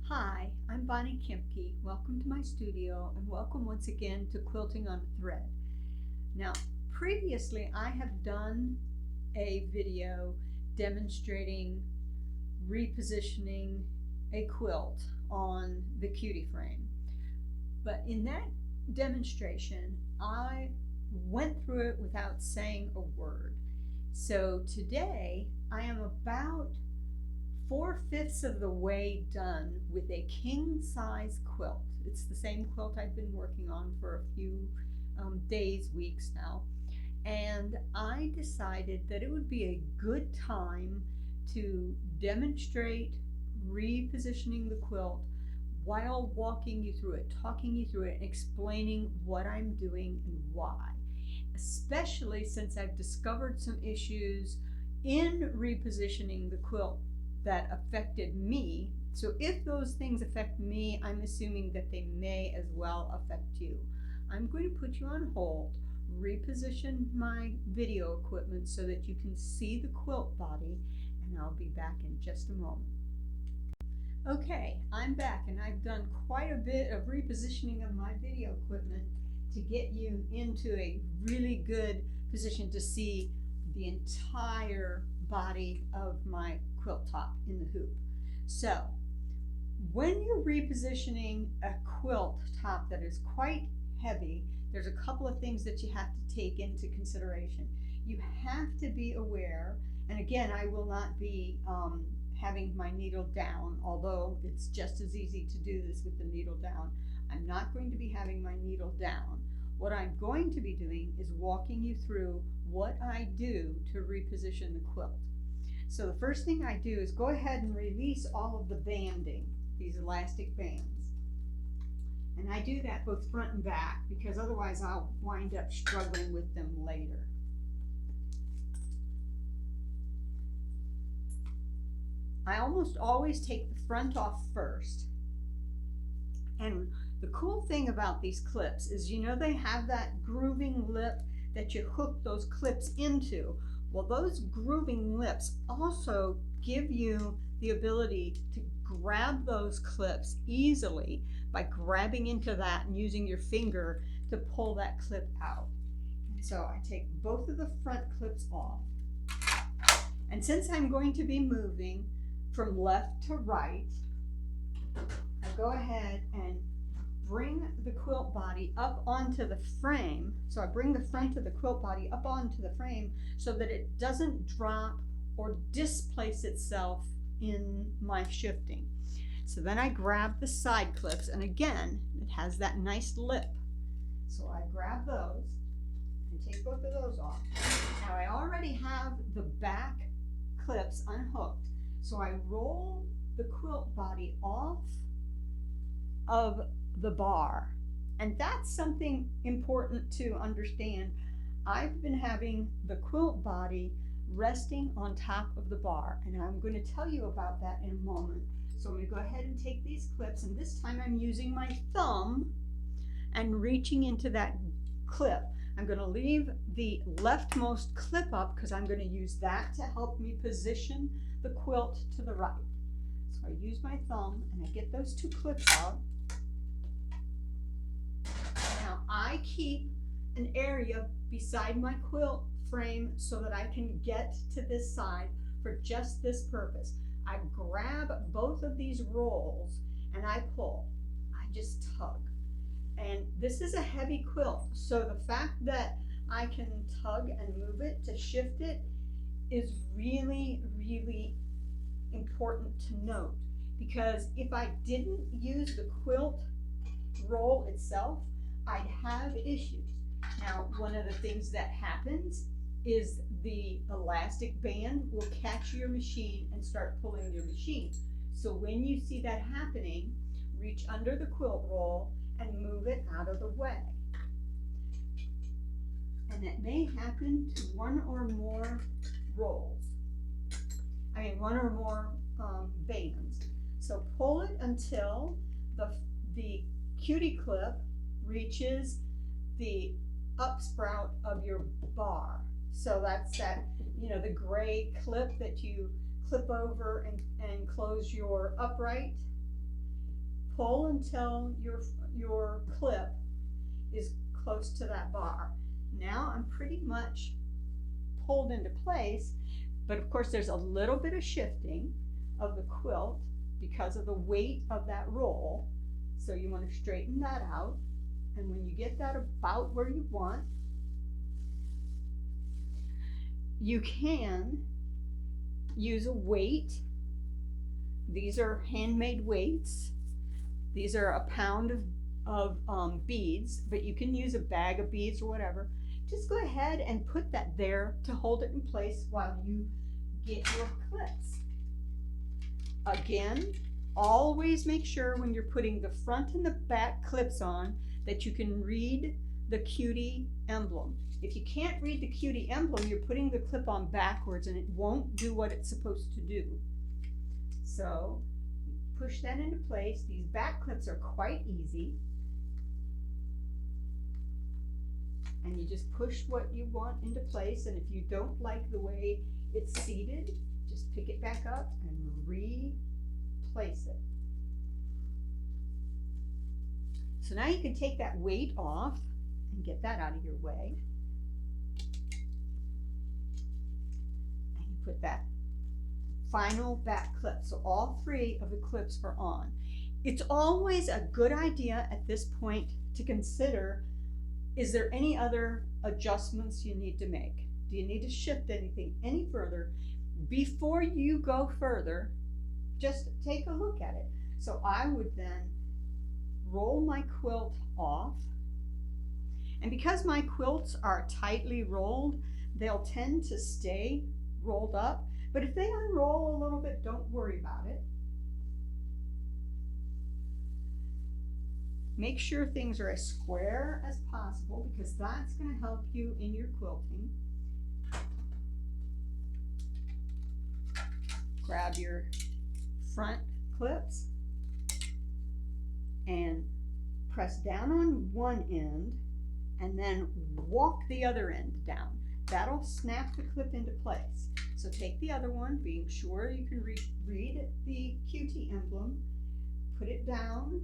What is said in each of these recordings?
Hi, I'm Bonnie Kempke. Welcome to my studio and welcome once again to Quilting on a Thread. Now, previously I have done a video demonstrating repositioning a quilt on the Cutie frame. But in that demonstration, I went through it without saying a word. So today I am about 4/5 of the way done with a king size quilt. It's the same quilt I've been working on for a few days, weeks now. And I decided that it would be a good time to demonstrate repositioning the quilt while walking you through it, talking you through it, and explaining what I'm doing and why. Especially since I've discovered some issues in repositioning the quilt that affected me. So if those things affect me, I'm assuming that they may as well affect you. I'm going to put you on hold, reposition my video equipment so that you can see the quilt body, and I'll be back in just a moment. Okay, I'm back, and I've done quite a bit of repositioning of my video equipment to get you into a really good position to see the entire body of my quilt top in the hoop. So when you're repositioning a quilt top that is quite heavy, there's a couple of things that you have to take into consideration. You have to be aware, and again, I will not be having my needle down, although it's just as easy to do this with the needle down. I'm not going to be having my needle down. What I'm going to be doing is walking you through what I do to reposition the quilt. So the first thing I do is go ahead and release all of the banding, these elastic bands. And I do that both front and back because otherwise I'll wind up struggling with them later. I almost always take the front off first. And the cool thing about these clips is, you know, they have that grooving lip that you hook those clips into. Well, those grooving lips also give you the ability to grab those clips easily by grabbing into that and using your finger to pull that clip out. So I take both of the front clips off. And since I'm going to be moving from left to right, I go ahead and bring the quilt body up onto the frame. So I bring the front of the quilt body up onto the frame so that it doesn't drop or displace itself in my shifting. So then I grab the side clips, and again, it has that nice lip. So I grab those and take both of those off. Now I already have the back clips unhooked, so I roll the quilt body off of the bar. And that's something important to understand. I've been having the quilt body resting on top of the bar, and I'm going to tell you about that in a moment. So I'm going to go ahead and take these clips, and this time I'm using my thumb and reaching into that clip. I'm going to leave the leftmost clip up because I'm going to use that to help me position the quilt to the right. So I use my thumb and I get those two clips out. Now I keep an area beside my quilt frame so that I can get to this side for just this purpose. I grab both of these rolls and I pull. I just tug. And this is a heavy quilt, so the fact that I can tug and move it to shift it is really, really important to note, because if I didn't use the quilt roll itself, I'd have issues. Now, one of the things that happens is the elastic band will catch your machine and start pulling your machine. So when you see that happening, reach under the quilt roll and move it out of the way. And that may happen to one or more rolls. One or more bands. So pull it until the Cutie clip reaches the up sprout of your bar. So that's that, the gray clip that you clip over and close your upright. pull until your clip is close to that bar. Now I'm pretty much pulled into place, but of course there's a little bit of shifting of the quilt because of the weight of that roll. So you want to straighten that out, and when you get that about where you want, you can use a weight. These are handmade weights. These are a pound of beads, but you can use a bag of beads or whatever. Just go ahead and put that there to hold it in place while you get your clips. Again, always make sure when you're putting the front and the back clips on that you can read the Cutie emblem. If you can't read the Cutie emblem, you're putting the clip on backwards and it won't do what it's supposed to do. So push that into place. These back clips are quite easy. And you just push what you want into place, and if you don't like the way it's seated, just pick it back up and replace it. So now you can take that weight off and get that out of your way. And you put that final back clip. So all three of the clips are on. It's always a good idea at this point to consider, is there any other adjustments you need to make? Do you need to shift anything any further? Before you go further, just take a look at it. So I would then roll my quilt off. And because my quilts are tightly rolled, they'll tend to stay rolled up. But if they unroll a little bit, don't worry about it. Make sure things are as square as possible, because that's going to help you in your quilting. Grab your front clips and press down on one end and then walk the other end down. That'll snap the clip into place. So take the other one, being sure you can read the Cutie emblem, put it down,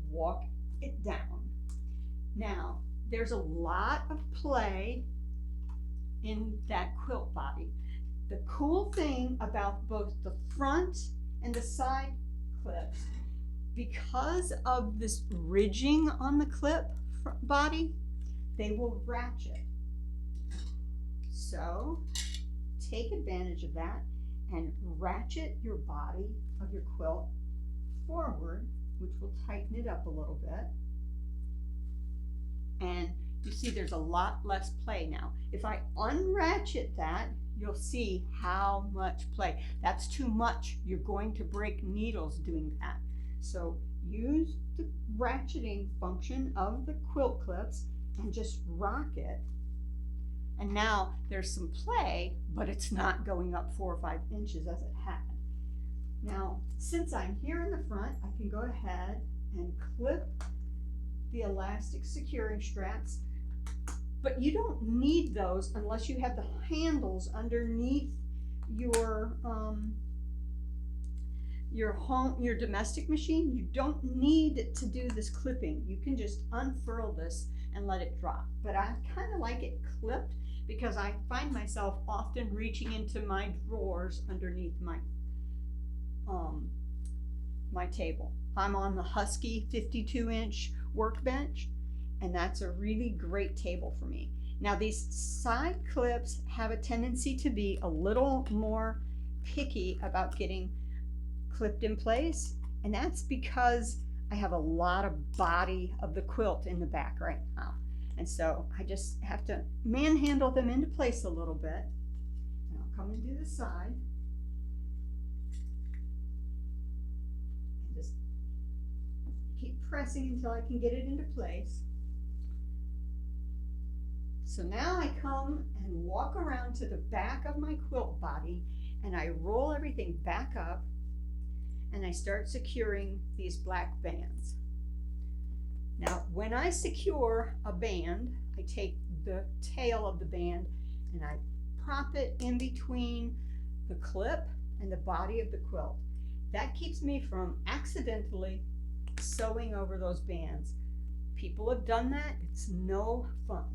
walk it down. Now, there's a lot of play in that quilt body. The cool thing about both the front and the side clips, because of this ridging on the clip body, they will ratchet. So take advantage of that and ratchet your body of your quilt forward, which will tighten it up a little bit. And you see there's a lot less play now. If I unratchet that, you'll see how much play. That's too much. You're going to break needles doing that. So use the ratcheting function of the quilt clips and just rock it. And now there's some play, but it's not going up 4 or 5 inches as it had. Now, since I'm here in the front, I can go ahead and clip the elastic securing straps, but you don't need those unless you have the handles underneath your domestic machine. You don't need to do this clipping. You can just unfurl this and let it drop. But I kind of like it clipped because I find myself often reaching into my drawers underneath my my table. I'm on the Husky 52-inch workbench, and that's a really great table for me. Now, these side clips have a tendency to be a little more picky about getting clipped in place, and that's because I have a lot of body of the quilt in the back right now. And so I just have to manhandle them into place a little bit. And I'll come and do the side. And just keep pressing until I can get it into place. So now I come and walk around to the back of my quilt body, and I roll everything back up, and I start securing these black bands. Now, when I secure a band, I take the tail of the band and I prop it in between the clip and the body of the quilt. That keeps me from accidentally sewing over those bands. People have done that. It's no fun.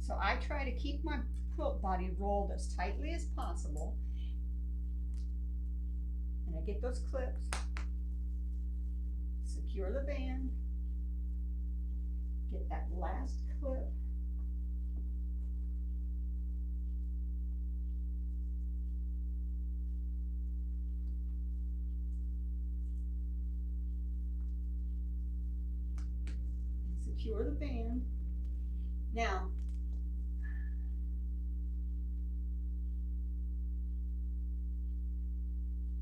So I try to keep my quilt body rolled as tightly as possible. And I get those clips, secure the band, get that last clip, and secure the band. Now,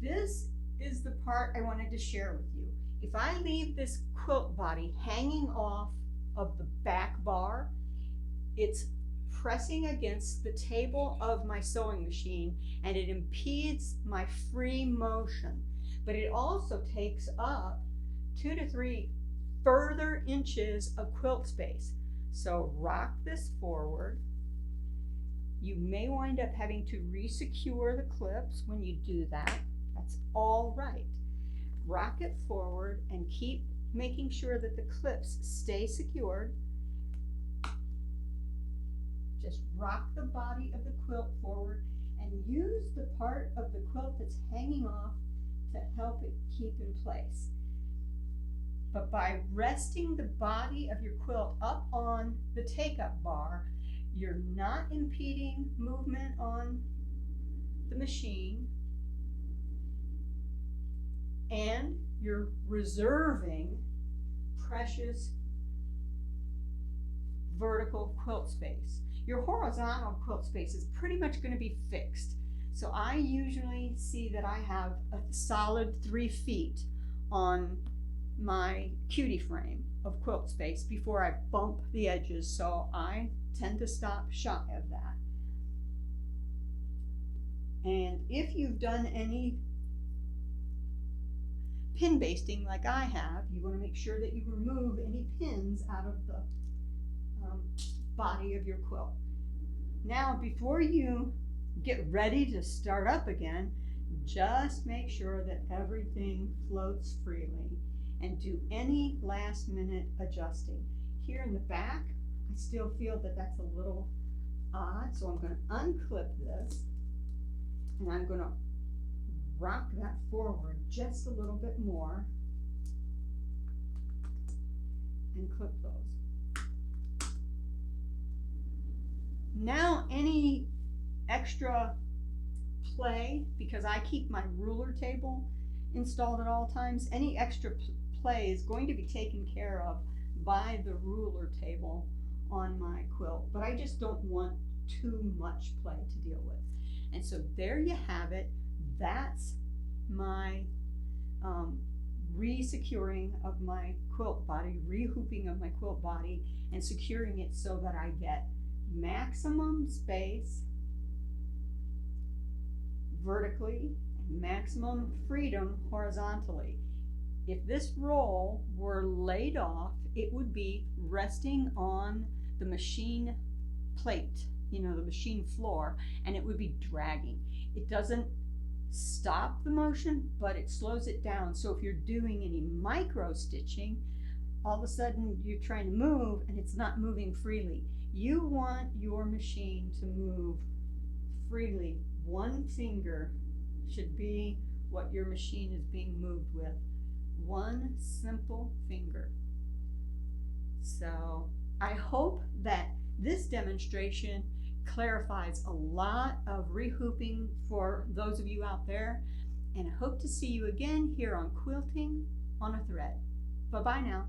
this is the part I wanted to share with you. If I leave this quilt body hanging off of the back bar, it's pressing against the table of my sewing machine and it impedes my free motion. But it also takes up 2 to 3 further inches of quilt space. So rock this forward. You may wind up having to re-secure the clips when you do that. That's all right. Rock it forward and keep making sure that the clips stay secured. Just rock the body of the quilt forward and use the part of the quilt that's hanging off to help it keep in place. But by resting the body of your quilt up on the take-up bar, you're not impeding movement on the machine, and you're reserving precious vertical quilt space. Your horizontal quilt space is pretty much going to be fixed. So I usually see that I have a solid 3 feet on my Cutie frame of quilt space before I bump the edges, so I tend to stop shy of that. And if you've done any pin basting like I have, you want to make sure that you remove any pins out of the body of your quilt. Now, before you get ready to start up again, just make sure that everything floats freely and do any last minute adjusting. Here in the back, I still feel that that's a little odd, so I'm going to unclip this and I'm going to rock that forward just a little bit more and clip those. Now any extra play, because I keep my ruler table installed at all times, any extra play is going to be taken care of by the ruler table on my quilt, but I just don't want too much play to deal with. And so there you have it. That's my re-securing of my quilt body, rehooping of my quilt body, and securing it so that I get maximum space vertically and maximum freedom horizontally. If this roll were laid off, it would be resting on the machine plate, the machine floor, and it would be dragging. It doesn't stop the motion, but it slows it down. So if you're doing any micro stitching, all of a sudden you're trying to move and it's not moving freely. You want your machine to move freely. One finger should be what your machine is being moved with. One simple finger. So I hope that this demonstration clarifies a lot of rehooping for those of you out there, and I hope to see you again here on Quilting on a Thread. Bye-bye now.